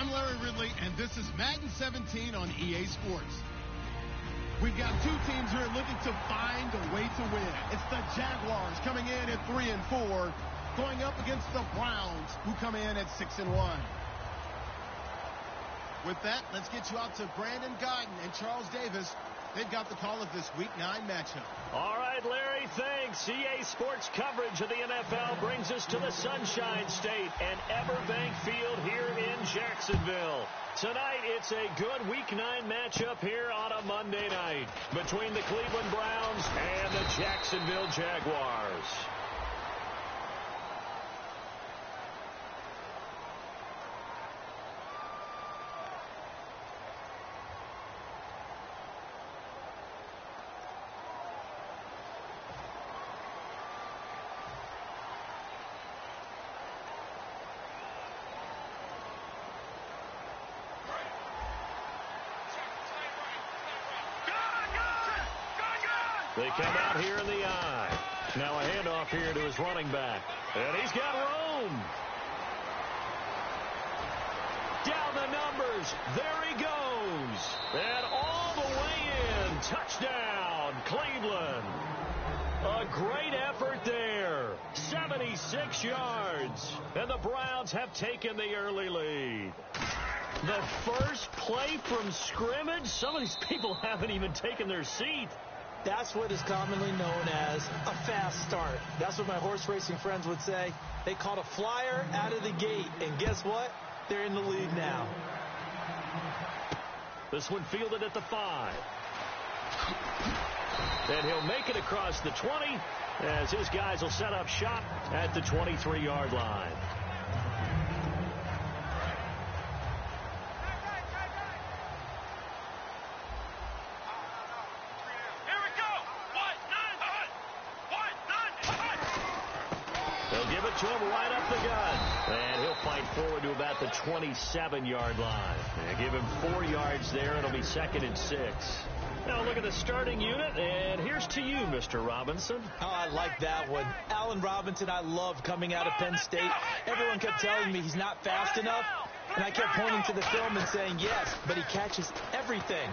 I'm Larry Ridley, and this is Madden 17 on EA Sports. We've got two teams here looking to find a way to win. It's the Jaguars coming in at 3-4, going up against the Browns, who come in at 6-1. With that, let's get you out to Brandon Guyton and Charles Davis. They've got the call of this Week 9 matchup. All right, Larry, thanks. EA Sports coverage of the NFL brings us to the Sunshine State and Everbank Field here in Jacksonville. Tonight, it's a good Week 9 matchup here on a Monday night between the Cleveland Browns and the Jacksonville Jaguars. They come out here in the eye. Now a handoff here to his running back. And he's got room. Down the numbers. There he goes. And all the way in. Touchdown, Cleveland. A great effort there. 76 yards. And the Browns have taken the early lead. The first play from scrimmage. Some of these people haven't even taken their seat. That's what is commonly known as a fast start. That's what my horse racing friends would say. They caught a flyer out of the gate, and guess what? They're in the lead now. This one fielded at the 5. And he'll make it across the 20 as his guys will set up shop at the 23-yard line. To him right up the gut. And he'll fight forward to about the 27-yard line. And give him 4 yards there. It'll be 2nd and 6. Now look at the starting unit. And here's to you, Mr. Robinson. Oh, I like that one. Allen Robinson, I love coming out of Penn State. Everyone kept telling me he's not fast enough. And I kept pointing to the film and saying, yes, but he catches everything.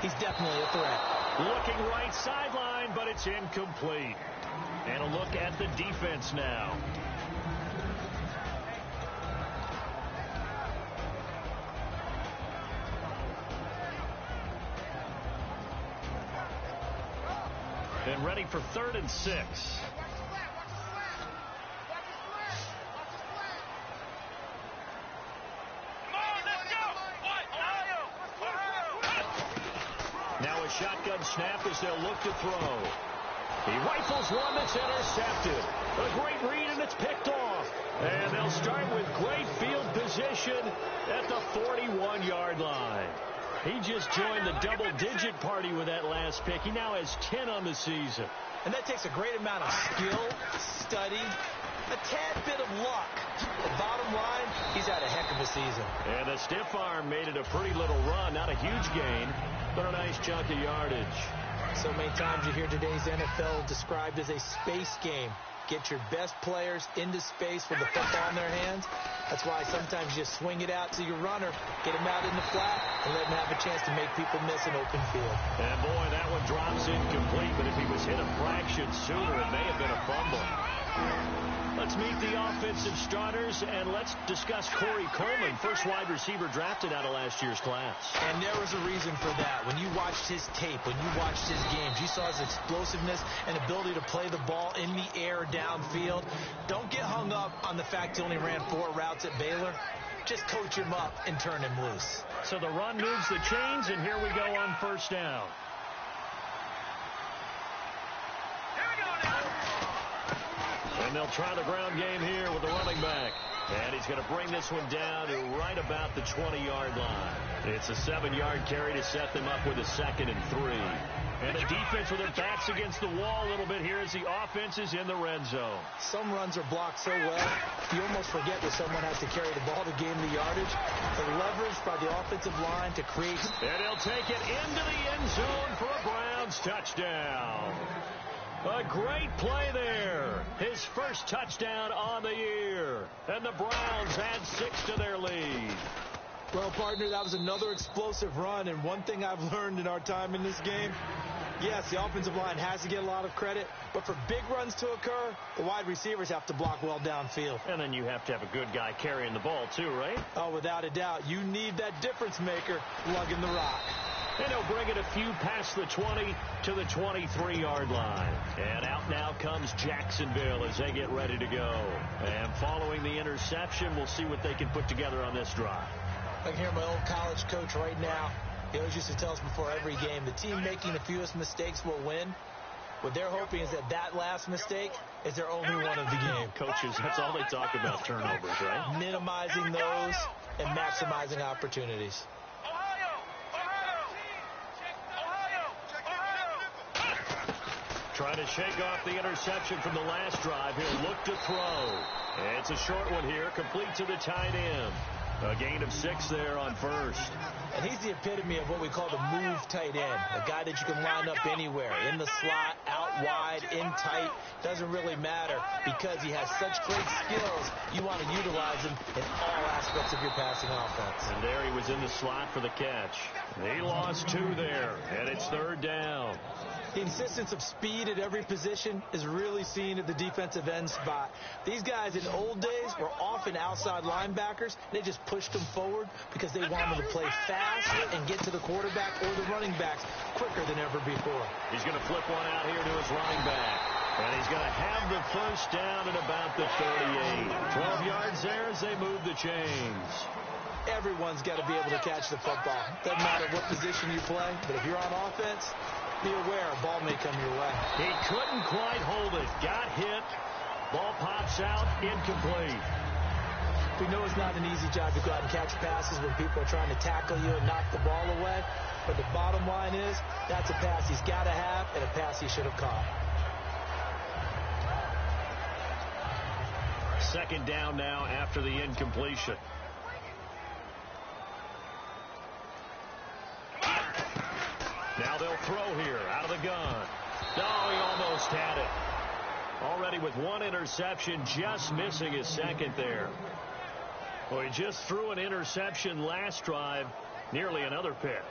He's definitely a threat. Looking right sideline, but it's incomplete. And a look at the defense now. And ready for 3rd and 6. Now a shotgun snap as they'll look to throw. He rifles one that's intercepted. A great read, and it's picked off. And they'll start with great field position at the 41-yard line. He just joined the double-digit party with that last pick. He now has 10 on the season. And that takes a great amount of skill, study, a tad bit of luck. The bottom line, he's had a heck of a season. And the stiff arm made it a pretty little run. Not a huge gain, but a nice chunk of yardage. So many times you hear today's NFL described as a space game. Get your best players into space with the football in their hands. That's why sometimes you swing it out to your runner, get him out in the flat, and let him have a chance to make people miss an open field. And boy, that one drops incomplete, but if he was hit a fraction sooner, it may have been a fumble. Let's meet the offensive starters, and let's discuss Corey Coleman, first wide receiver drafted out of last year's class. And there was a reason for that. When you watched his tape, when you watched his games, you saw his explosiveness and ability to play the ball in the air downfield. Don't get hung up on the fact he only ran 4 routes at Baylor. Just coach him up and turn him loose. So the run moves the chains, and here we go on 1st down. And they'll try the ground game here with the running back. And he's going to bring this one down to right about the 20-yard line. It's a 7-yard carry to set them up with a 2nd and 3. And the defense with their backs against the wall a little bit here as the offense is in the red zone. Some runs are blocked so well, you almost forget that someone has to carry the ball to gain the yardage. The leverage by the offensive line to create. And he'll take it into the end zone for a Browns touchdown. A great play there. His first touchdown on the year. And the Browns add 6 to their lead. Well, partner, that was another explosive run, and one thing I've learned in our time in this game, yes, the offensive line has to get a lot of credit, but for big runs to occur, the wide receivers have to block well downfield. And then you have to have a good guy carrying the ball too, right? Oh, without a doubt. You need that difference maker lugging the rock. And he'll bring it a few past the 20 to the 23-yard line. And out now comes Jacksonville as they get ready to go. And following the interception, we'll see what they can put together on this drive. I can hear my old college coach right now. He always used to tell us before every game, the team making the fewest mistakes will win. What they're hoping is that last mistake is their only one of the game. Coaches, that's all they talk about, turnovers, right? Minimizing those and maximizing opportunities. Trying to shake off the interception from the last drive. He'll look to throw. It's a short one here, complete to the tight end. A gain of 6 there on first. And he's the epitome of what we call the move tight end. A guy that you can line up anywhere. In the slot, out wide, in tight. Doesn't really matter because he has such great skills. You want to utilize him in all aspects of your passing offense. And there he was in the slot for the catch. He lost 2 there, and it's 3rd down. The insistence of speed at every position is really seen at the defensive end spot. These guys in old days were often outside linebackers. They just pushed them forward because they wanted to play fast and get to the quarterback or the running backs quicker than ever before. He's going to flip one out here to his running back. And he's going to have the first down at about the 38. 12 yards there as they move the chains. Everyone's got to be able to catch the football. Doesn't matter what position you play, but if you're on offense, be aware a ball may come your way. He couldn't quite hold it. Got hit. Ball pops out. Incomplete. We know it's not an easy job to go out and catch passes when people are trying to tackle you and knock the ball away. But the bottom line is, that's a pass he's got to have and a pass he should have caught. 2nd down now after the incompletion. Now they'll throw here out of the gun. No, he almost had it. Already with 1 interception, just missing his 2nd there. Well, he just threw an interception last drive, nearly another pick.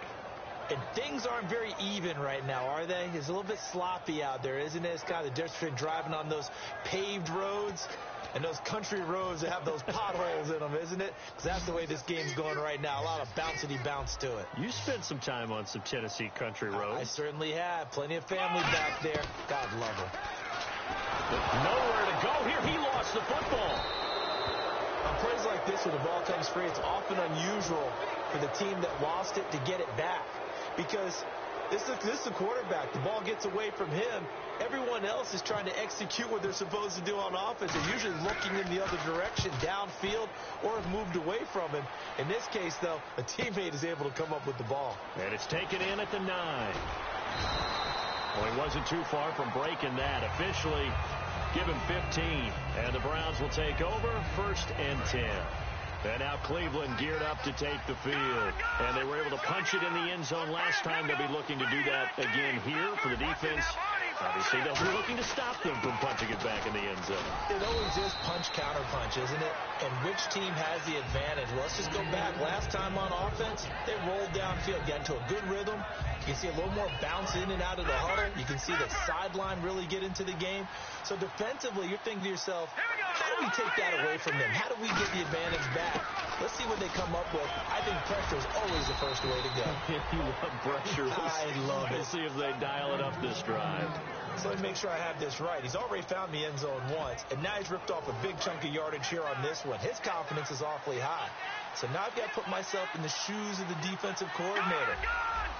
And things aren't very even right now, are they? It's a little bit sloppy out there, isn't it? It's kind of the difference between driving on those paved roads and those country roads that have those potholes in them, isn't it? Because that's the way this game's going right now. A lot of bouncy bounce to it. You spent some time on some Tennessee country roads. I certainly have. Plenty of family back there. God love her. Nowhere to go here. He lost the football. On plays like this where the ball comes free, it's often unusual for the team that lost it to get it back. Because this is the quarterback. The ball gets away from him. Everyone else is trying to execute what they're supposed to do on offense. They're usually looking in the other direction, downfield, or have moved away from him. In this case, though, a teammate is able to come up with the ball. And it's taken in at the 9. Well, he wasn't too far from breaking that. Officially, give him 15. And the Browns will take over 1st and 10. And now Cleveland geared up to take the field. And they were able to punch it in the end zone last time. They'll be looking to do that again here for the defense. Obviously, they'll be looking to stop them from punching it back in the end zone. It always is punch-counter-punch, isn't it? And which team has the advantage? Well, let's just go back. Last time on offense, they rolled downfield, got into a good rhythm. You can see a little more bounce in and out of the huddle. You can see the sideline really get into the game. So defensively, you're thinking to yourself, how do we take that away from them? How do we get the advantage back? Let's see what they come up with. I think pressure is always the first way to go. You love pressure. I love it. We'll see if they dial it up this drive. So let me make sure I have this right. He's already found the end zone once, and now he's ripped off a big chunk of yardage here on this one. His confidence is awfully high. So now I've got to put myself in the shoes of the defensive coordinator.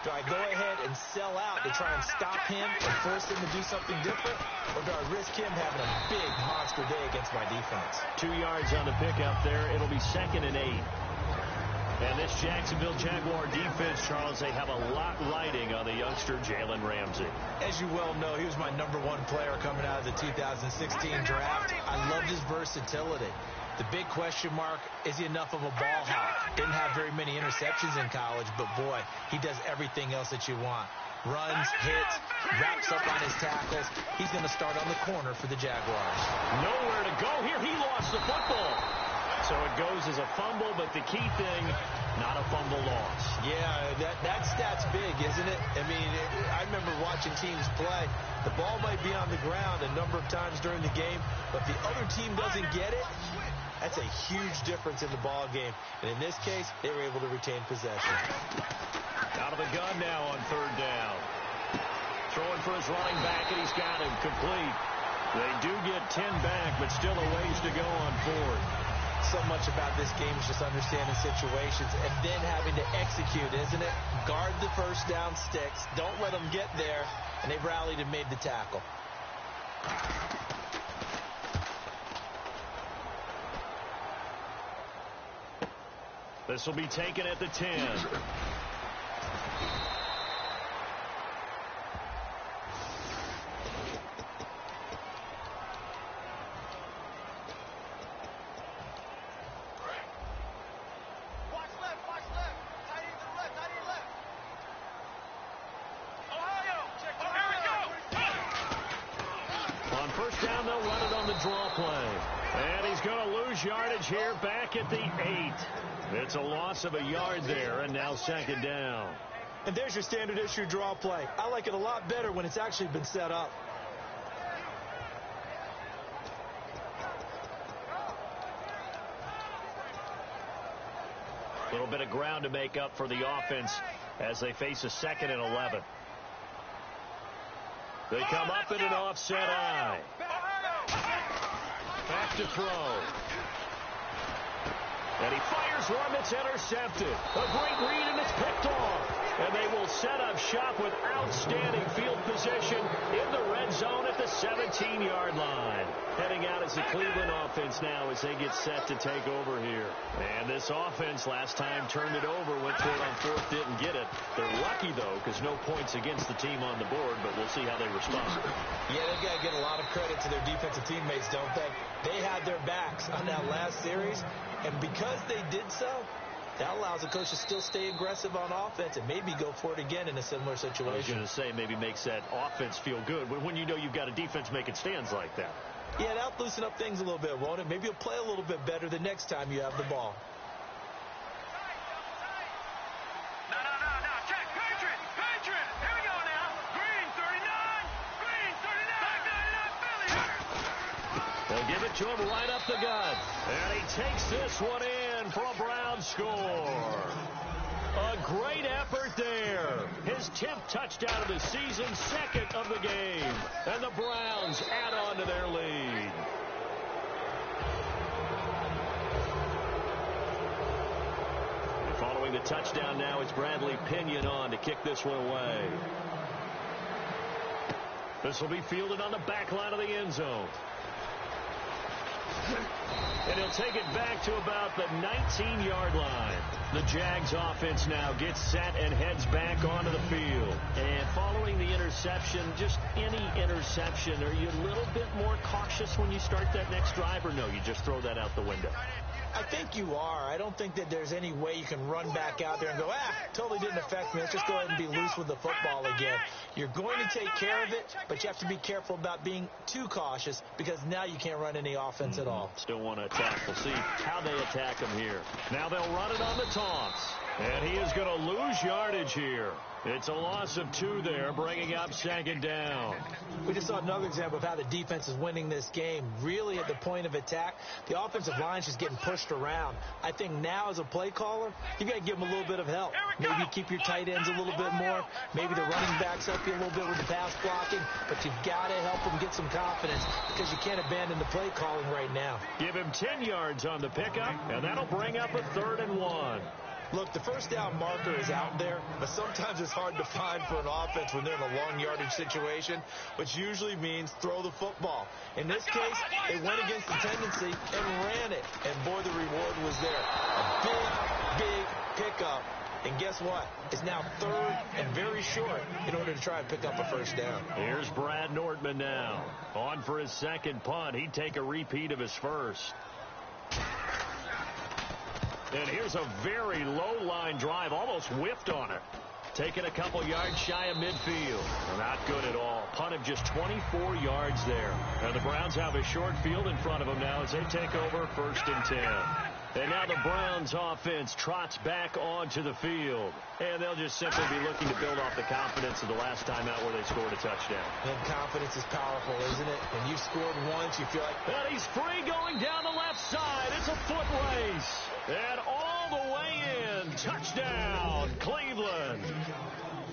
Do I go ahead and sell out to try and stop him and force him to do something different? Or do I risk him having a big monster day against my defense? 2 yards on the pickup there. It'll be 2nd and 8. And this Jacksonville Jaguar defense, Charles, they have a lot riding on the youngster Jalen Ramsey. As you well know, he was my #1 player coming out of the 2016 draft. I loved his versatility. The big question mark, is he enough of a ball hawk? Didn't have very many interceptions in college, but boy, he does everything else that you want. Runs, hits, wraps up on his tackles. He's going to start on the corner for the Jaguars. Nowhere to go here. He lost the football. So it goes as a fumble, but the key thing, not a fumble loss. Yeah, that stat's big, isn't it? I mean, I remember watching teams play. The ball might be on the ground a number of times during the game, but if the other team doesn't get it, that's a huge difference in the ball game. And in this case, they were able to retain possession. Out of the gun now on third down. Throwing for his running back, and he's got him complete. They do get 10 back, but still a ways to go on fourth. So much about this game is just understanding situations and then having to execute, isn't it? Guard the first down sticks. Don't let them get there. And they rallied and made the tackle. This will be taken at the 10. Yardage here back at the 8. It's a loss of a yard there, and now second down. And there's your standard issue draw play. I like it a lot better when it's actually been set up. A little bit of ground to make up for the offense as they face a 2nd and 11. They come up in an offset eye. Back to throw. And he fires one that's intercepted. A great read, and it's picked off. And they will set up shop with outstanding field position in the red zone at the 17-yard line. Heading out as the Cleveland offense now as they get set to take over here. And this offense last time turned it over, went for it on fourth, didn't get it. They're lucky, though, because no points against the team on the board, but we'll see how they respond. Yeah, they've got to get a lot of credit to their defensive teammates, don't they? They had their backs on that last series, and because they did so, that allows the coach to still stay aggressive on offense and maybe go for it again in a similar situation. I was going to say maybe makes that offense feel good when you know you've got a defense making stands like that. Yeah, that'll loosen up things a little bit, won't it? Maybe you'll play a little bit better the next time you have the ball. Check. Patriot. Here we go now. Green 39. Green 39. They'll give it to him right up the gut. And he takes this one in for a Brown score. A great effort there. His 10th touchdown of the season, 2nd of the game. And the Browns add on to their lead. And following the touchdown now, it's Bradley Pinion on to kick this one away. This will be fielded on the back line of the end zone. And he'll take it back to about the 19-yard line. The Jags offense now gets set and heads back onto the field. And following the interception, just any interception, are you a little bit more cautious when you start that next drive, or no, you just throw that out the window? I think you are. I don't think that there's any way you can run back out there and go, totally didn't affect me. Let's just go ahead and be loose with the football again. You're going to take care of it, but you have to be careful about being too cautious because now you can't run any offense at all. Still want to attack. We'll see how they attack him here. Now they'll run it on the toss. And he is going to lose yardage here. It's a loss of 2 there, bringing up 2nd down. We just saw another example of how the defense is winning this game. Really at the point of attack, the offensive line's just getting pushed around. I think now as a play caller, you got to give them a little bit of help. Maybe keep your tight ends a little bit more. Maybe the running backs help you a little bit with the pass blocking. But you've got to help them get some confidence because you can't abandon the play calling right now. Give him 10 yards on the pickup, and that'll bring up a 3rd and 1. Look, the first down marker is out there, but sometimes it's hard to find for an offense when they're in a long yardage situation, which usually means throw the football. In this case, they went against the tendency and ran it, and boy, the reward was there. A big pickup, and guess what? It's now 3rd and very short in order to try and pick up a first down. Here's Brad Nortman now. On for his 2nd punt. He'd take a repeat of his first. And here's a very low line drive, almost whiffed on it. Taking a couple yards shy of midfield. Not good at all. Punt of just 24 yards there. And the Browns have a short field in front of them now as they take over 1st and 10. And now the Browns offense trots back onto the field. And they'll just simply be looking to build off the confidence of the last time out where they scored a touchdown. And confidence is powerful, isn't it? When you've scored once, you feel like... And he's free going down the left side. It's a foot race. And all the way in. Touchdown, Cleveland.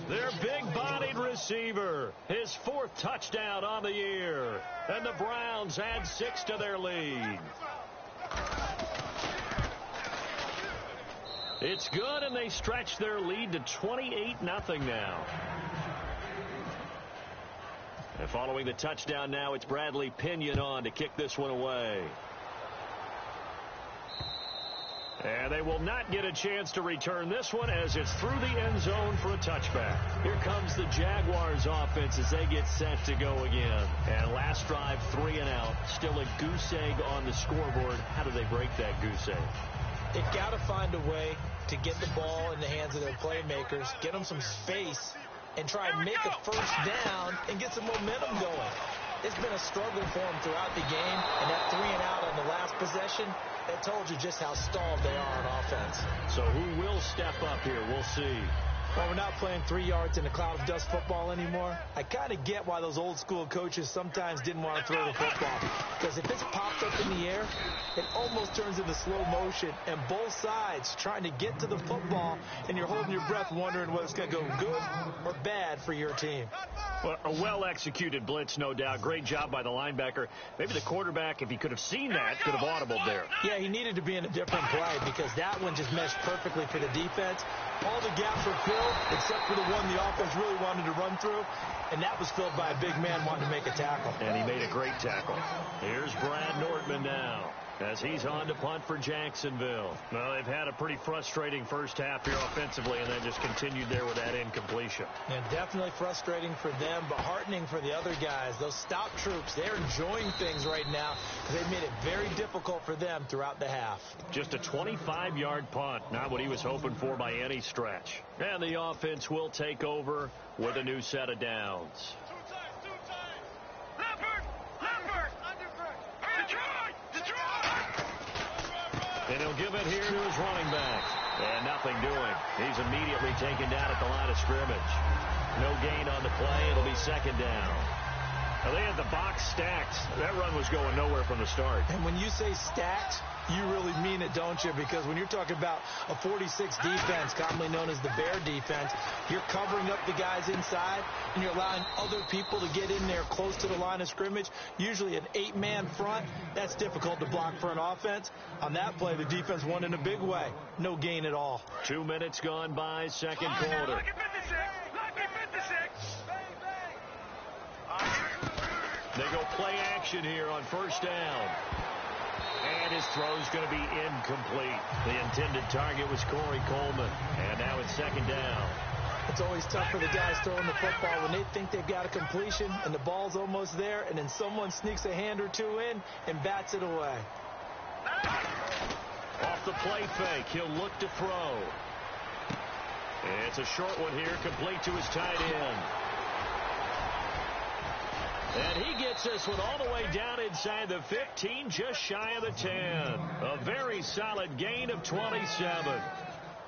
Their big-bodied receiver. His 4th touchdown on the year. And the Browns add 6 to their lead. It's good, and they stretch their lead to 28-0 now. And following the touchdown now, it's Bradley Pinion on to kick this one away. And they will not get a chance to return this one as it's through the end zone for a touchback. Here comes the Jaguars offense as they get set to go again. And last drive, 3 and out. Still a goose egg on the scoreboard. How do they break that goose egg? They've got to find a way to get the ball in the hands of their playmakers, get them some space, and try and make a first down and get some momentum going. It's been a struggle for them throughout the game, and that 3 and out on the last possession, that told you just how stalled they are on offense. So who will step up here? We'll see. Well, we're not playing 3 yards in a cloud of dust football anymore. I kind of get why those old school coaches sometimes didn't want to throw the football. Because if it's popped up in the air, it almost turns into slow motion. And both sides trying to get to the football, and you're holding your breath wondering whether it's going to go good or bad for your team. Well, a well-executed blitz, no doubt. Great job by the linebacker. Maybe the quarterback, if he could have seen that, could have audibled there. Yeah, he needed to be in a different play because that one just meshed perfectly for the defense. All the gaps were filled except for the one the offense really wanted to run through, and that was filled by a big man wanting to make a tackle. And he made a great tackle. Here's Brad Nortman now as he's on to punt for Jacksonville. Well, they've had a pretty frustrating first half here offensively, and then just continued there with that incompletion. And definitely frustrating for them, but heartening for the other guys. Those stop troops, they're enjoying things right now because they've made it very difficult for them throughout the half. Just a 25-yard punt, not what he was hoping for by any stretch. And the offense will take over with a new set of downs. And he'll give it here to his running back. And nothing doing. He's immediately taken down at the line of scrimmage. No gain on the play. It'll be second down. Now, they had the box stacked. That run was going nowhere from the start. And when you say stacked, you really mean it, don't you? Because when you're talking about a 46 defense, commonly known as the Bear defense, you're covering up the guys inside, and you're allowing other people to get in there close to the line of scrimmage. Usually an 8-man front, that's difficult to block for an offense. On that play, the defense won in a big way. No gain at all. 2 minutes gone by, second quarter. They go play action here on first down. And his throw's going to be incomplete. The intended target was Corey Coleman. And now it's second down. It's always tough for the guys throwing the football when they think they've got a completion and the ball's almost there, and then someone sneaks a hand or two in and bats it away. Off the play fake, he'll look to throw. It's a short one here, complete to his tight end. And he gets this one all the way down inside the 15, just shy of the 10. A very solid gain of 27.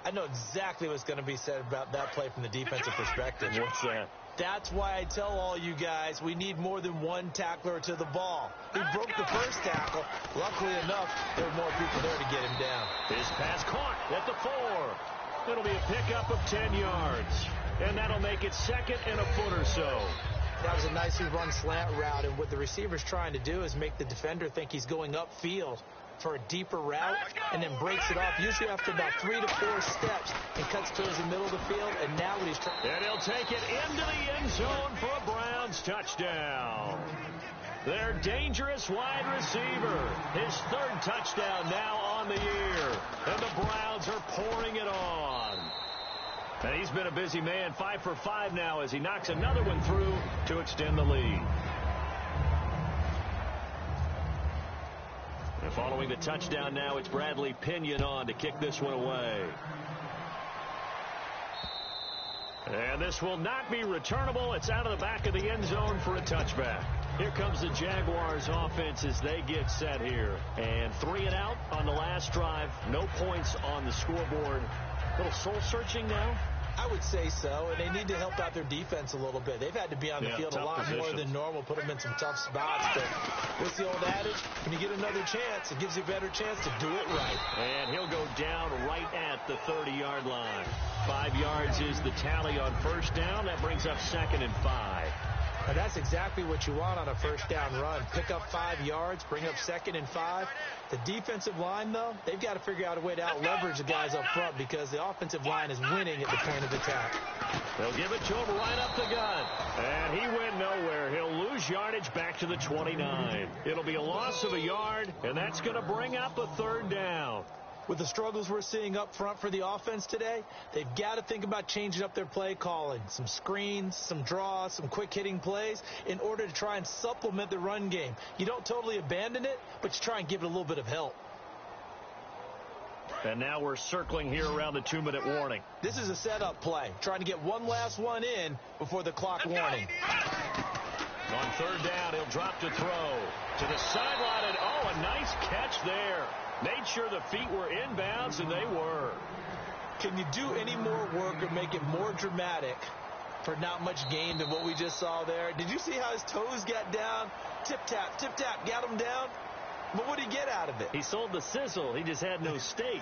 I know exactly what's going to be said about that play from the defensive perspective. What's that? That's why I tell all you guys we need more than one tackler to the ball. He broke the first tackle. Luckily enough, there were more people there to get him down. His pass caught at the 4. It'll be a pickup of 10 yards. And that'll make it second and a foot or so. That was a nicely run slant route, and what the receiver's trying to do is make the defender think he's going upfield for a deeper route and then breaks it off, usually after about 3 to 4 steps, and cuts towards the middle of the field, and now what he's trying... And he'll take it into the end zone for a Browns touchdown. Their dangerous wide receiver, his 3rd touchdown now on the year, and the Browns are pouring it on. And he's been a busy man, 5 for 5 now as he knocks another one through to extend the lead. And following the touchdown now, it's Bradley Pinion on to kick this one away. And this will not be returnable. It's out of the back of the end zone for a touchback. Here comes the Jaguars offense as they get set here. And 3 and out on the last drive. No points on the scoreboard. A little soul-searching now? I would say so, and they need to help out their defense a little bit. They've had to be on the field a lot more than normal, put them in some tough spots. But what's the old adage? When you get another chance, it gives you a better chance to do it right. And he'll go down right at the 30-yard line. 5 yards is the tally on first down. That brings up 2nd and 5. And that's exactly what you want on a first down run. Pick up 5 yards, bring up 2nd and 5. The defensive line, though, they've got to figure out a way to out-leverage the guys up front because the offensive line is winning at the point of attack. They'll give it to him right up the gut. And he went nowhere. He'll lose yardage back to the 29. It'll be a loss of a yard, and that's going to bring up a 3rd down. With the struggles we're seeing up front for the offense today, they've got to think about changing up their play calling. Some screens, some draws, some quick-hitting plays in order to try and supplement the run game. You don't totally abandon it, but you try and give it a little bit of help. And now we're circling here around the 2-minute warning. This is a setup play, trying to get one last one in before the clock warning. On 3rd down, he'll drop to throw to the sideline, and oh, a nice catch there. Made sure the feet were inbounds, and they were. Can you do any more work or make it more dramatic for not much gain than what we just saw there? Did you see how his toes got down? Tip-tap, got him down. But what did he get out of it? He sold the sizzle. He just had no steak.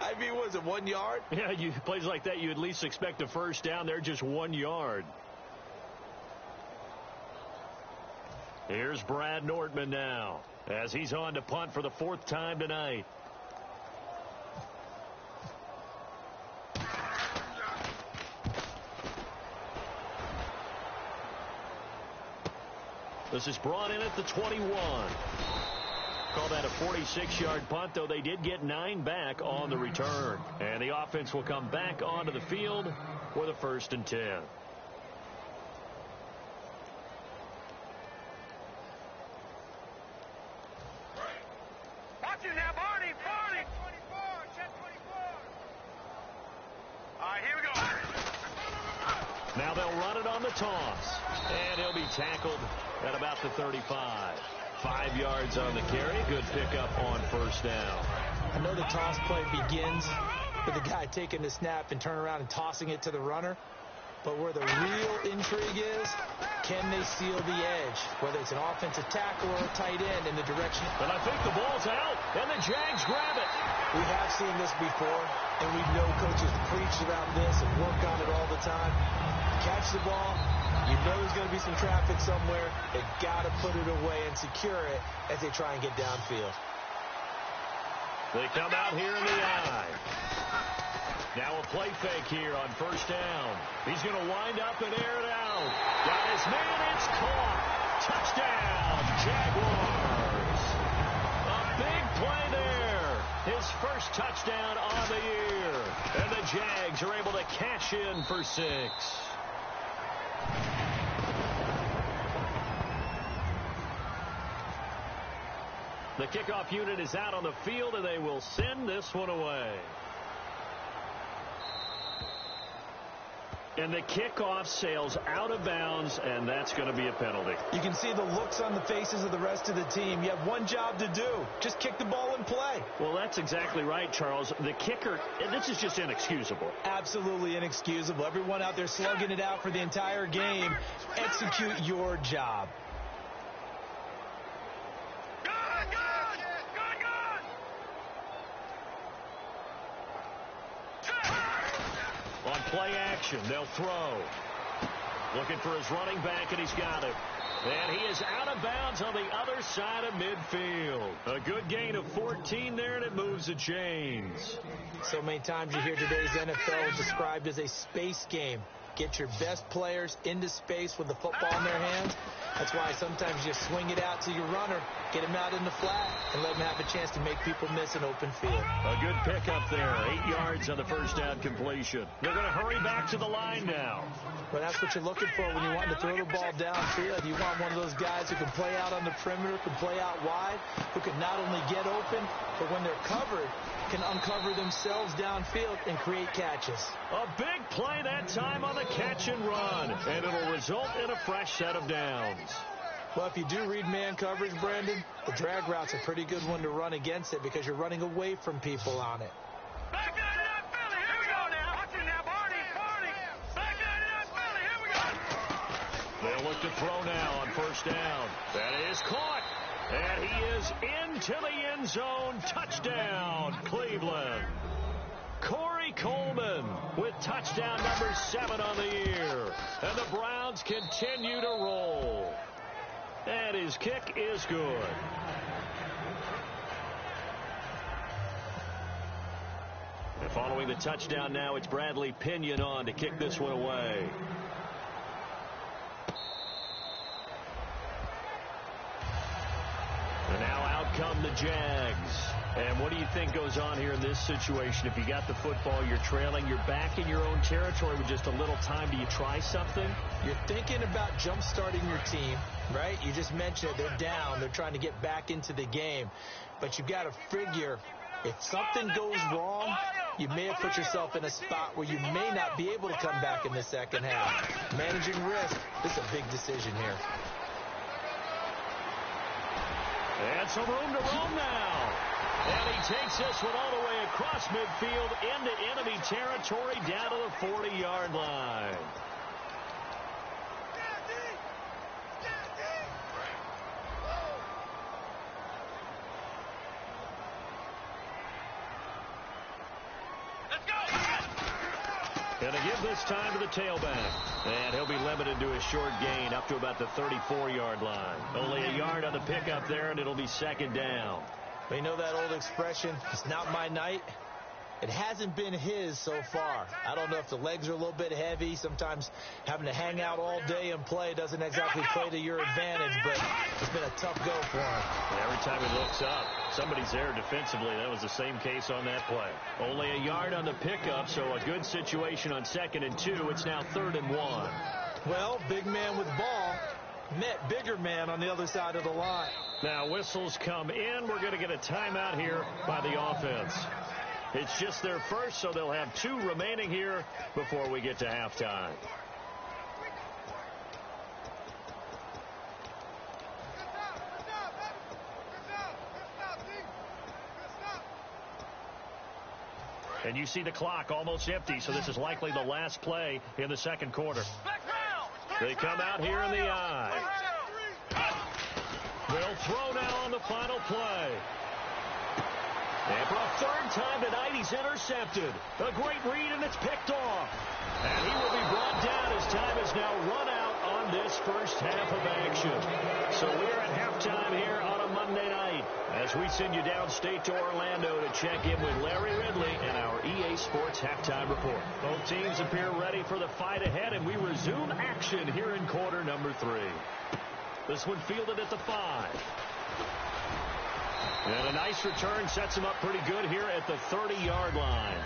I mean, was it 1 yard? Yeah, plays like that, you at least expect a first down. They're just 1 yard. Here's Brad Nordman now, as he's on to punt for the 4th time tonight. This is brought in at the 21. Call that a 46-yard punt, though they did get 9 back on the return. And the offense will come back onto the field for the 1st and 10. Watch it now, Barney. Check 24. All right, here we go. Now they'll run it on the toss. And he'll be tackled at about the 35. 5 yards on the carry. Good pickup on first down. I know the toss play begins with the guy taking the snap and turning around and tossing it to the runner. But where the real intrigue is, can they seal the edge? Whether it's an offensive tackle or a tight end in the direction. But I think the ball's out, and the Jags grab it. We have seen this before, and we know coaches preach about this and work on it all the time. Catch the ball. You know there's going to be some traffic somewhere. They've got to put it away and secure it as they try and get downfield. They come out here in the eye. Now a play fake here on first down. He's going to wind up and air it out. Got his man. It's caught. Touchdown, Jaguars. A big play there. His first touchdown on the year. And the Jags are able to cash in for 6. The kickoff unit is out on the field, and they will send this one away. And the kickoff sails out of bounds, and that's going to be a penalty. You can see the looks on the faces of the rest of the team. You have one job to do. Just kick the ball and play. Well, that's exactly right, Charles. The kicker, this is just inexcusable. Absolutely inexcusable. Everyone out there slugging it out for the entire game. Execute your job. On play action, they'll throw. Looking for his running back, and he's got it. And he is out of bounds on the other side of midfield. A good gain of 14 there, and it moves the chains. So many times you hear today's NFL described as a space game. Get your best players into space with the football in their hands. That's why sometimes you swing it out to your runner, get him out in the flat, and let him have a chance to make people miss an open field. A good pickup there. 8 yards on the first down completion. They're going to hurry back to the line now. Well, that's what you're looking for when you want to throw the ball downfield. You want one of those guys who can play out on the perimeter, can play out wide, who can not only get open, but when they're covered, can uncover themselves downfield and create catches. A big play that time on the catch and run, and it'll result in a fresh set of downs. Well, if you do read man coverage, Brandon, the drag route's a pretty good one to run against it because you're running away from people on it. Back 99 Philly, here we go now. Watch it now, Barney. Back 99 Philly, here we go. They'll look to throw now on first down. That is caught. And he is into the end zone. Touchdown, Cleveland. Corey Coleman with touchdown number 7 on the year. And the Browns continue to roll. And his kick is good. And following the touchdown now, it's Bradley Pinion on to kick this one away. And now out come the Jags. And what do you think goes on here in this situation? If you got the football, you're trailing, you're back in your own territory with just a little time. Do you try something? You're thinking about jump-starting your team, right? You just mentioned they're down. They're trying to get back into the game. But you've got to figure if something goes wrong, you may have put yourself in a spot where you may not be able to come back in the second half. Managing risk, this is a big decision here. And some room to roam now. And he takes this one all the way across midfield into enemy territory down to the 40-yard line. Going to give this time to the tailback. And he'll be limited to a short gain up to about the 34-yard line. Only a yard on the pickup there, and it'll be second down. You know that old expression, it's not my night? It hasn't been his so far. I don't know if the legs are a little bit heavy. Sometimes having to hang out all day and play doesn't exactly play to your advantage, but it's been a tough go for him. And every time he looks up, somebody's there defensively. That was the same case on that play. Only a yard on the pickup, so a good situation on 2nd and 2. It's now 3rd and 1. Well, big man with ball met bigger man on the other side of the line. Now whistles come in. We're going to get a timeout here by the offense. It's just their first, so they'll have 2 remaining here before we get to halftime. And you see the clock almost empty, so this is likely the last play in the second quarter. They come out here in the eye. They'll throw now on the final play. And for a 3rd time tonight, he's intercepted. A great read, and it's picked off. And he will be brought down as time is now run out on this first half of action. So we're at halftime here on a Monday night as we send you downstate to Orlando to check in with Larry Ridley and our EA Sports Halftime Report. Both teams appear ready for the fight ahead, and we resume action here in quarter number 3. This one fielded at the 5. And a nice return sets him up pretty good here at the 30-yard line.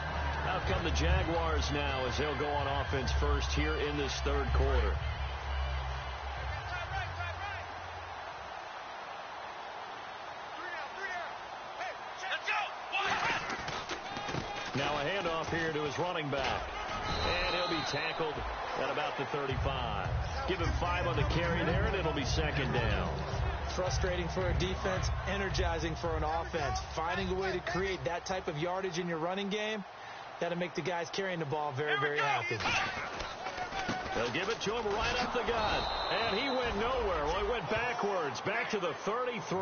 Out come the Jaguars now as they'll go on offense first here in this 3rd quarter. Now a handoff here to his running back. And he'll be tackled at about the 35. Give him 5 on the carry there, and it'll be 2nd down. Frustrating for a defense, energizing for an offense. Finding a way to create that type of yardage in your running game, that'll make the guys carrying the ball very, very happy. They'll give it to him right up the gut. And he went nowhere. Well, he went backwards, back to the 33.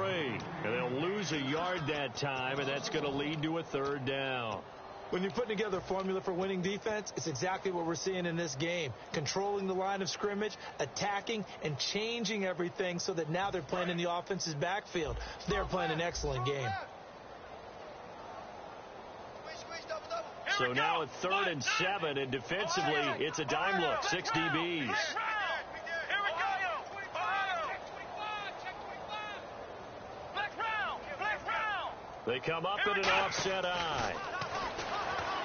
And they'll lose a yard that time, and that's going to lead to a 3rd down. When you're putting together a formula for winning defense, it's exactly what we're seeing in this game. Controlling the line of scrimmage, attacking, and changing everything so that now they're playing in the offense's backfield. They're playing an excellent game. So now at 3rd and 7, and defensively, it's a dime look, 6 DBs. They come up in an offset eye.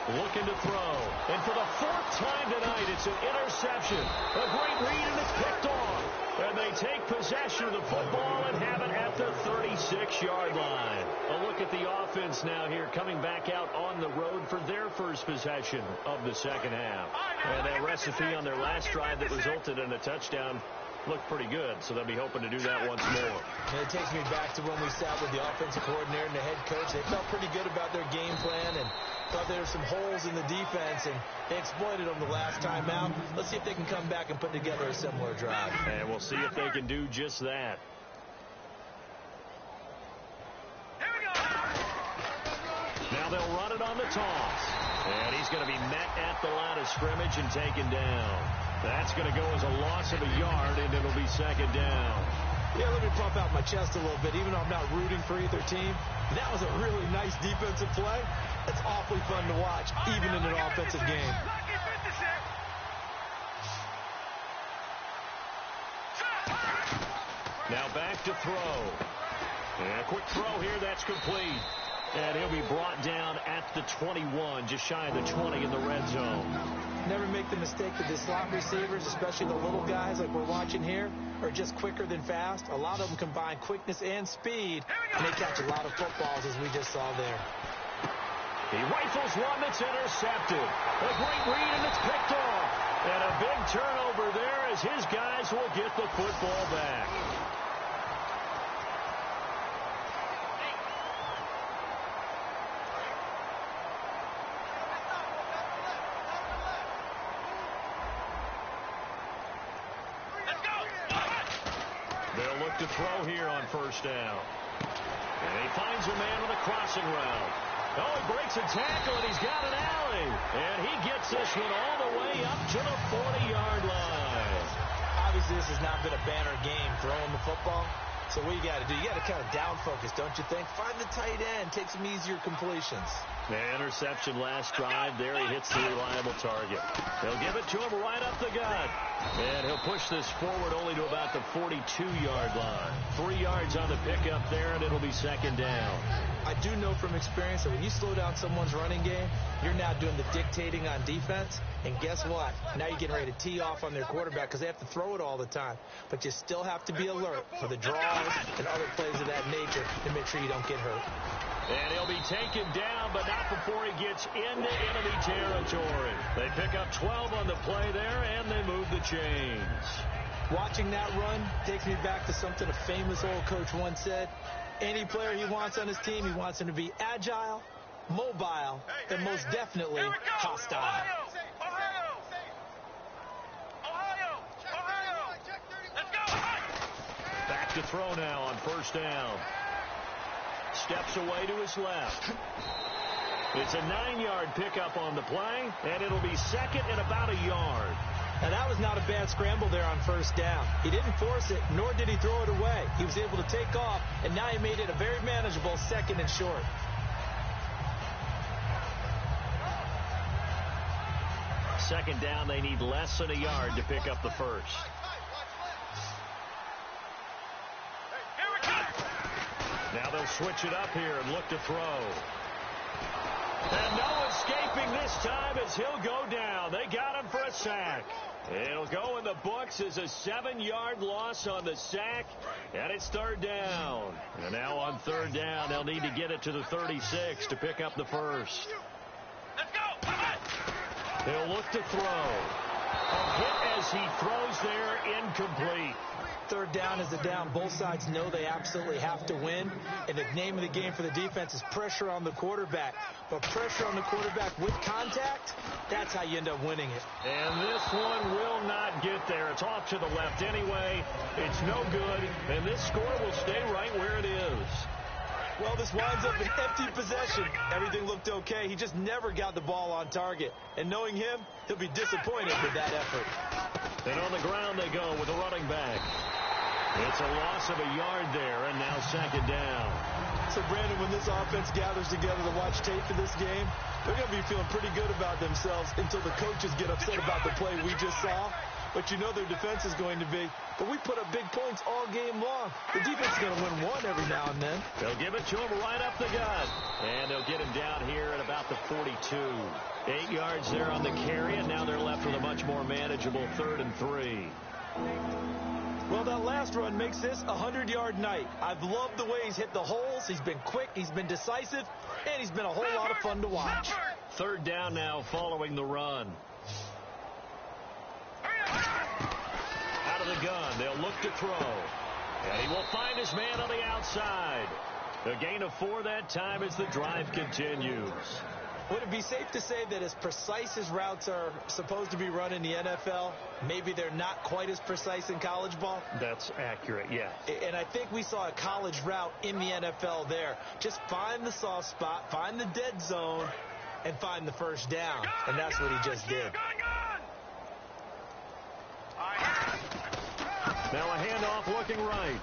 Looking to throw. And for the 4th time tonight, it's an interception. A great read, and it's picked off. And they take possession of the football and have it at the 36-yard line. A look at the offense now here, coming back out on the road for their first possession of the second half. And that recipe on their last drive that resulted in a touchdown looked pretty good, so they'll be hoping to do that once more. And it takes me back to when we sat with the offensive coordinator and the head coach. They felt pretty good about their game plan and thought there were some holes in the defense, and they exploited them the last time out. Let's see if they can come back and put together a similar drive. And we'll see if they can do just that. Here we go. Now they'll run it on the toss. And he's going to be met at the line of scrimmage and taken down. That's going to go as a loss of a yard, and it'll be second down. Yeah, let me pump out my chest a little bit. Even though I'm not rooting for either team, that was a really nice defensive play. It's awfully fun to watch, even in an offensive game. Now back to throw. And a quick throw here, that's complete. And he'll be brought down at the 21, just shy of the 20 in the red zone. Never make the mistake that the slot receivers, especially the little guys like we're watching here, are just quicker than fast. A lot of them combine quickness and speed, and they catch a lot of footballs, as we just saw there. He rifles one that's intercepted. A great read, and it's picked off. And a big turnover there as his guys will get the football back. They'll look to throw here on first down. And he finds a man with a crossing route. Oh, he breaks a tackle, and he's got an alley. And he gets this one all the way up to the 40-yard line. Obviously, this has not been a banner game throwing the football. So what you got to do, you got to kind of down focus, don't you think? Find the tight end, take some easier completions. The interception last drive. There he hits the reliable target. They'll give it to him right up the gut. And he'll push this forward only to about the 42-yard line. 3 yards on the pickup there, and it'll be second down. I do know from experience that when you slow down someone's running game, you're now doing the dictating on defense. And guess what? Now you're getting ready to tee off on their quarterback because they have to throw it all the time. But you still have to be alert for the draws and other plays of that nature to make sure you don't get hurt. And he'll be taken down, but not before he gets into enemy territory. They pick up 12 on the play there, and they move the chains. Watching that run takes me back to something a famous old coach once said. Any player he wants on his team, he wants him to be agile, mobile, and most definitely hostile. Back to throw now on first down. Steps away to his left. It's a 9-yard pickup on the play, and it'll be second and about a yard. Now, that was not a bad scramble there on first down. He didn't force it, nor did he throw it away. He was able to take off, and now he made it a very manageable second and short. Second down, they need less than a yard to pick up the first. Now they'll switch it up here and look to throw. And no escaping this time as he'll go down. They got him for a sack. It'll go in the books as a 7-yard loss on the sack, and it's third down. And now on third down, they'll need to get it to the 36 to pick up the first. Let's go. They'll look to throw. A hit as he throws there, incomplete. Third down is a down. Both sides know they absolutely have to win. And the name of the game for the defense is pressure on the quarterback. But pressure on the quarterback with contact, that's how you end up winning it. And this one will not get there. It's off to the left anyway. It's no good. And this score will stay right where it is. Well, this winds up an empty possession. Everything looked okay. He just never got the ball on target. And knowing him, he'll be disappointed with that effort. And on the ground they go with the running back. It's a loss of a yard there, and now second down. So, Brandon, when this offense gathers together to watch tape for this game, they're going to be feeling pretty good about themselves until the coaches get upset about the play we just saw. But you know their defense is going to be. But we put up big points all game long. The defense is going to win one every now and then. They'll give it to him right up the gut. And they'll get him down here at about the 42. 8 yards there on the carry, and now they're left with a much more manageable 3rd and 3. Well, that last run makes this a 100-yard night. I've loved the way he's hit the holes. He's been quick, he's been decisive, and he's been a whole lot of fun to watch. Third down now following the run. Out of of the gun. They'll look to throw. And he will find his man on the outside. A gain of 4 that time as the drive continues. Would it be safe to say that as precise as routes are supposed to be run in the NFL, maybe they're not quite as precise in college ball? That's accurate, yes. And I think we saw a college route in the NFL there. Just find the soft spot, find the dead zone, and find the first down. And that's what he just did. Now a handoff looking right.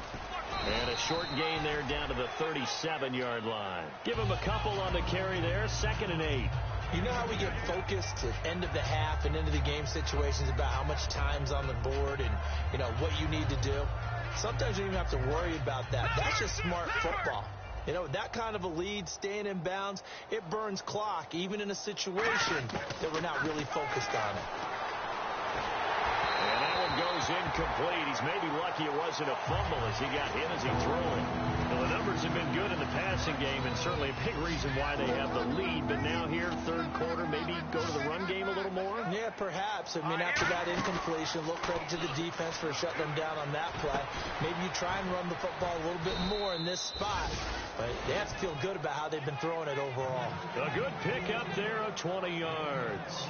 And a short gain there down to the 37-yard line. Give him a couple on the carry there, 2nd and 8. You know how we get focused at end of the half and into the game situations about how much time's on the board and, you know, what you need to do? Sometimes you don't even have to worry about that. That's just smart football. You know, that kind of a lead, staying in bounds, it burns clock, even in a situation that we're not really focused on it. And that one goes incomplete. He's maybe lucky it wasn't a fumble as he got hit as he threw it. Well, the numbers have been good in the passing game, and certainly a big reason why they have the lead. But now here, third quarter, maybe go to the run game a little more? Yeah, perhaps. I mean, after that incompletion, a little credit to the defense for shutting them down on that play. Maybe you try and run the football a little bit more in this spot. But they have to feel good about how they've been throwing it overall. A good pickup there of 20 yards.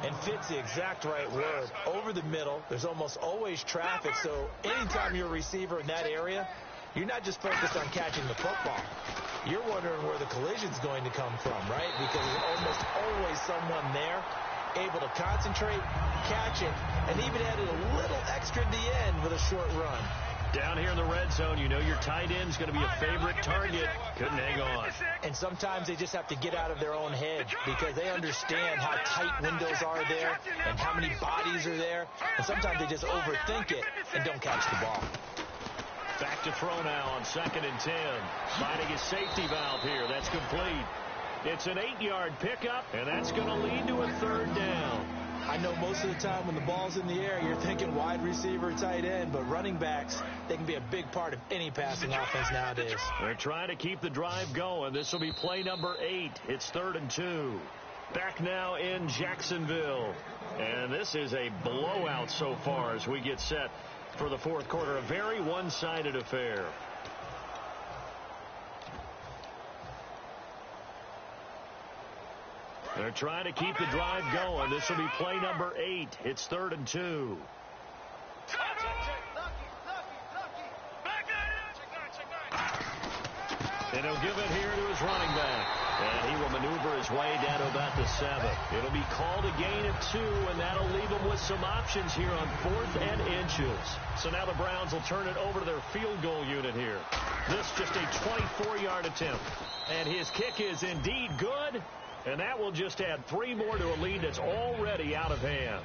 And fits the exact right word. Over the middle, there's almost always traffic, so anytime you're a receiver in that area, you're not just focused on catching the football. You're wondering where the collision's going to come from, right? Because there's almost always someone there able to concentrate, catch it, and even added a little extra at the end with a short run. Down here in the red zone, you know your tight end's going to be a favorite target. Couldn't hang on. And sometimes they just have to get out of their own head because they understand how tight windows are there and how many bodies are there. And sometimes they just overthink it and don't catch the ball. Back to throw now on 2nd and 10. Finding his safety valve here. That's complete. It's an 8-yard pickup, and that's going to lead to a 3rd down. I know most of the time when the ball's in the air, you're thinking wide receiver, tight end, but running backs, they can be a big part of any passing offense nowadays. They're trying to keep the drive going. This will be play number 8. It's 3rd and 2. Back now in Jacksonville. And this is a blowout so far as we get set for the 4th quarter. A very one-sided affair. They're trying to keep the drive going. This will be play number 8. It's 3rd and 2. And he'll give it here to his running back. And he will maneuver his way down to about the 7. It'll be called a gain of 2, and that'll leave him with some options here on 4th and inches. So now the Browns will turn it over to their field goal unit here. This just a 24-yard attempt. And his kick is indeed good. And that will just add 3 more to a lead that's already out of hand.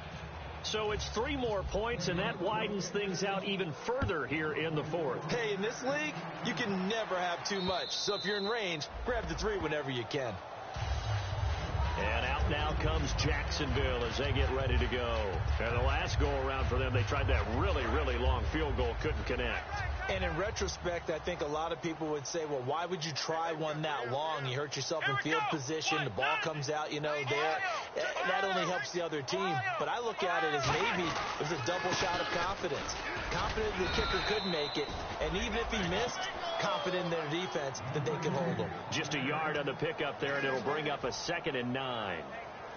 So it's 3 more points, and that widens things out even further here in the 4th. Hey, in this league, you can never have too much. So if you're in range, grab the 3 whenever you can. And out now comes Jacksonville as they get ready to go. And the last go-around for them, they tried that really, really long field goal, couldn't connect. And in retrospect, I think a lot of people would say, well, why would you try one that long? You hurt yourself in field position. The ball comes out, you know, there. That only helps the other team. But I look at it as maybe it was a double shot of confidence. Confident the kicker could make it. And even if he missed, confident in their defense that they can hold him. Just a yard on the pickup there, and it'll bring up a 2nd and 9.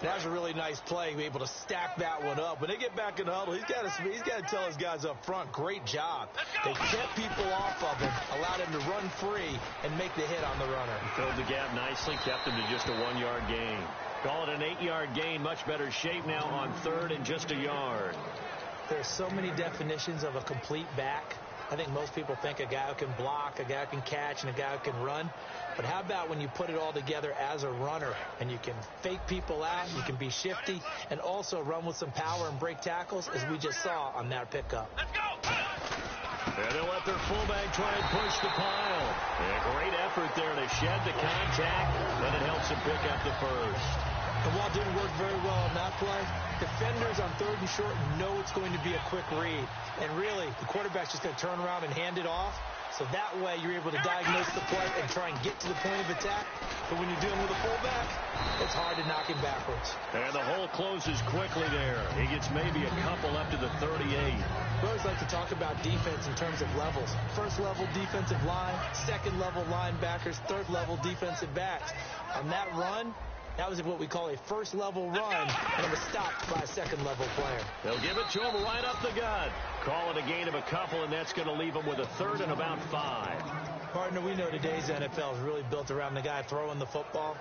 That was a really nice play, be able to stack that one up. When they get back in the huddle, he's got to tell his guys up front, great job. They kept people off of him, allowed him to run free, and make the hit on the runner. Filled the gap nicely, kept him to just a 1-yard gain. Call it an 8-yard gain, much better shape now on 3rd and just a yard. There's so many definitions of a complete back. I think most people think a guy who can block, a guy who can catch, and a guy who can run. But how about when you put it all together as a runner and you can fake people out, you can be shifty, and also run with some power and break tackles, as we just saw on that pickup. Let's go! And they'll let their fullback try and push the pile. And a great effort there to shed the contact, and it helps him pick up the first. The ball didn't work very well on that play. Defenders on 3rd and short know it's going to be a quick read. And really, the quarterback's just going to turn around and hand it off. So that way you're able to diagnose the play and try and get to the point of attack. But when you're dealing with a fullback, it's hard to knock him backwards. And the hole closes quickly there. He gets maybe a couple up to the 38. We always like to talk about defense in terms of levels. First level defensive line, second level linebackers, third level defensive backs. On that run, that was what we call a first level run, and it was stopped by a second level player. They'll give it to him right up the gut. Call it a gain of a couple, and that's going to leave him with a third and about 5. Partner, we know today's NFL is really built around the guy throwing the football.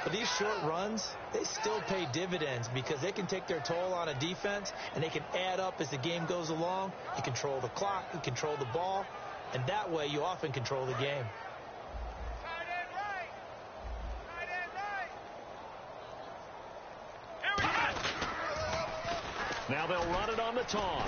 But these short runs, they still pay dividends because they can take their toll on a defense, and they can add up as the game goes along. You control the clock, you control the ball, and that way you often control the game. Now they'll run it on the toss.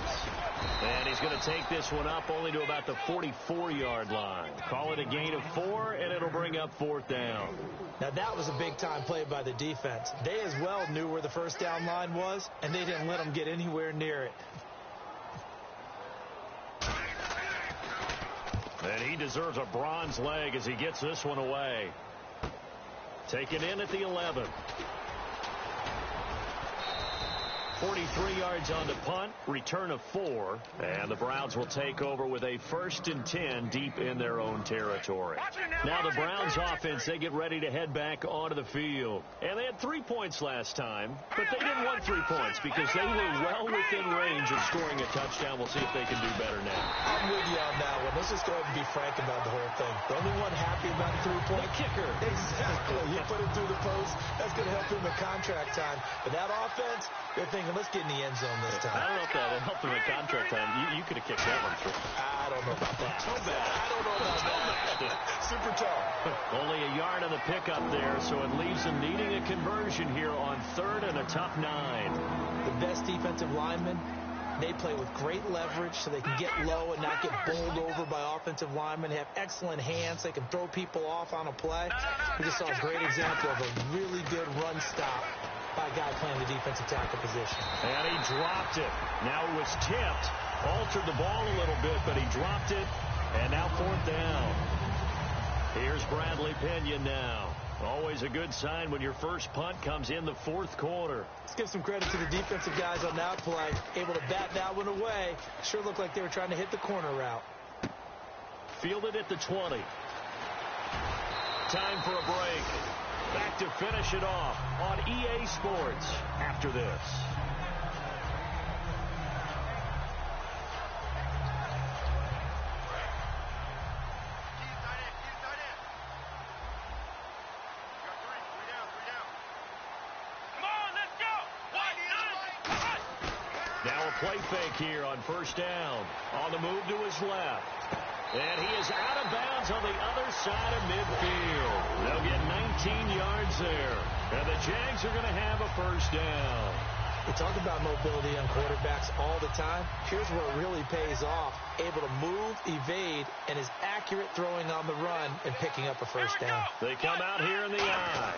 And he's going to take this one up only to about the 44-yard line. Call it a gain of 4, and it'll bring up 4th down. Now that was a big-time play by the defense. They as well knew where the first down line was, and they didn't let them get anywhere near it. And he deserves a bronze leg as he gets this one away. Taken in at the 11. 43 yards on the punt, return of 4, and the Browns will take over with a 1st and 10 deep in their own territory. Now the Browns offense, they get ready to head back onto the field. And they had 3 points last time, but they didn't want 3 points because they were well within range of scoring a touchdown. We'll see if they can do better now. I'm with you on that one. Let's just go ahead and be frank about the whole thing. The only one happy about a 3-point kicker. Exactly. You put it through the post. That's going to help him in contract time. But that offense, they're thinking, let's get in the end zone this time. I don't know if that helped him in contract time. You could have kicked that one through. I don't know about that. So bad. I don't know about that. Super tall. Only a yard on the pickup there, so it leaves them needing a conversion here on 3rd and a tough 9. The best defensive linemen, they play with great leverage so they can get low and not get bowled over by offensive linemen. They have excellent hands. They can throw people off on a play. We just saw a great example of a really good run stop by a guy playing the defensive tackle position. And he dropped it. Now it was tipped. Altered the ball a little bit, but he dropped it. And now 4th down. Here's Bradley Pena now. Always a good sign when your first punt comes in the 4th quarter. Let's give some credit to the defensive guys on that play. Able to bat that one away. Sure looked like they were trying to hit the corner route. Fielded at the 20. Time for a break. Back to finish it off on EA Sports after this. Now a play fake here on 1st down. On the move to his left. And he is out of bounds on the other side of midfield. They'll get 19 yards there. And the Jags are going to have a 1st down. We talk about mobility on quarterbacks all the time. Here's where it really pays off. Able to move, evade, and is accurate throwing on the run and picking up a 1st down. They come out here in the eye.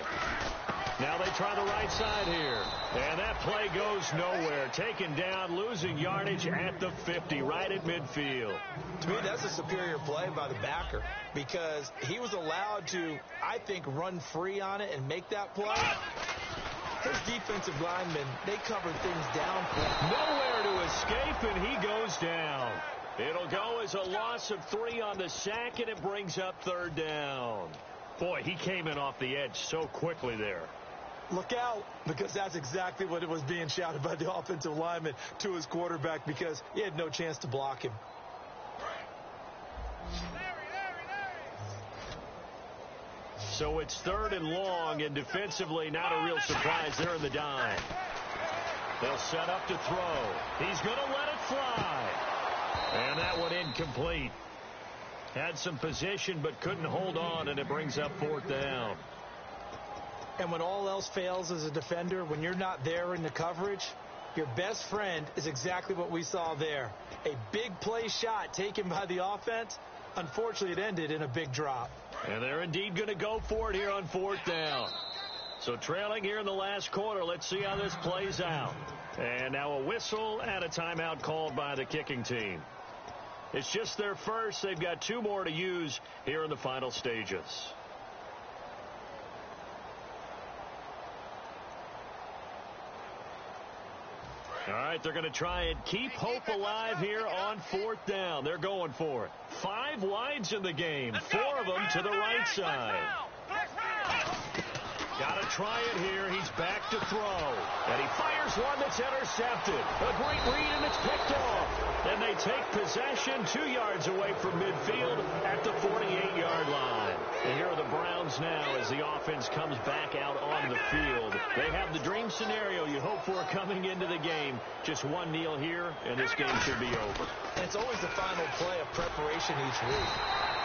Now they try the right side here. And that play goes nowhere. Taken down, losing yardage at the 50, right at midfield. To me, that's a superior play by the backer because he was allowed to, I think, run free on it and make that play. His defensive linemen, they cover things down for him. Nowhere to escape, and he goes down. It'll go as a loss of 3 on the sack, and it brings up 3rd down. Boy, he came in off the edge so quickly there. Look out, because that's exactly what it was being shouted by the offensive lineman to his quarterback because he had no chance to block him. So it's 3rd and long, and defensively not a real surprise. They're in the dime. They'll set up to throw. He's going to let it fly. And that one incomplete. Had some position but couldn't hold on, and it brings up 4th down. And when all else fails as a defender, when you're not there in the coverage, your best friend is exactly what we saw there. A big play shot taken by the offense. Unfortunately, it ended in a big drop. And they're indeed going to go for it here on 4th down. So trailing here in the last quarter, let's see how this plays out. And now a whistle and a timeout called by the kicking team. It's just their first. They've got 2 more to use here in the final stages. All right, they're going to try and keep hope alive here on 4th down. They're going for it. 5 wides in the game, 4 of them to the right side. Got to try it here. He's back to throw. And he fires one that's intercepted. A great read, and it's picked off. And they take possession 2 yards away from midfield at the 48-yard line. And here are the Browns now as the offense comes back out on the field. They have the dream scenario you hope for coming into the game. Just 1 kneel here, and this game should be over. And it's always the final play of preparation each week.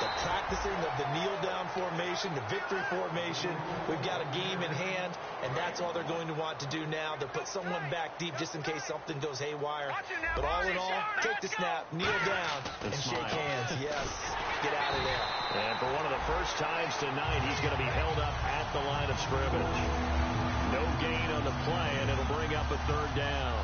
The practicing of the kneel-down formation, the victory formation. We've got a game in hand, and that's all they're going to want to do now. They'll put someone back deep just in case something goes haywire. But all in all, take the snap, kneel down, and shake hands. Yes, get out of there. And for one of the first times tonight, he's going to be held up at the line of scrimmage. No gain on the play, and it'll bring up a 3rd down.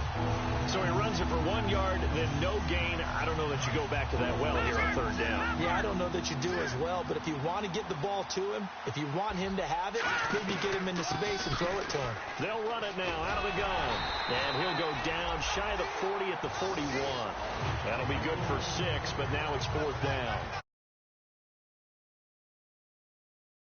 So he runs it for 1 yard, then no gain. I don't know that you go back to that well here on 3rd down. Yeah, I don't know that you do as well, but if you want to get the ball to him, if you want him to have it, maybe get him into space and throw it to him. They'll run it now out of the gun. And he'll go down shy of the 40 at the 41. That'll be good for 6, but now it's 4th down.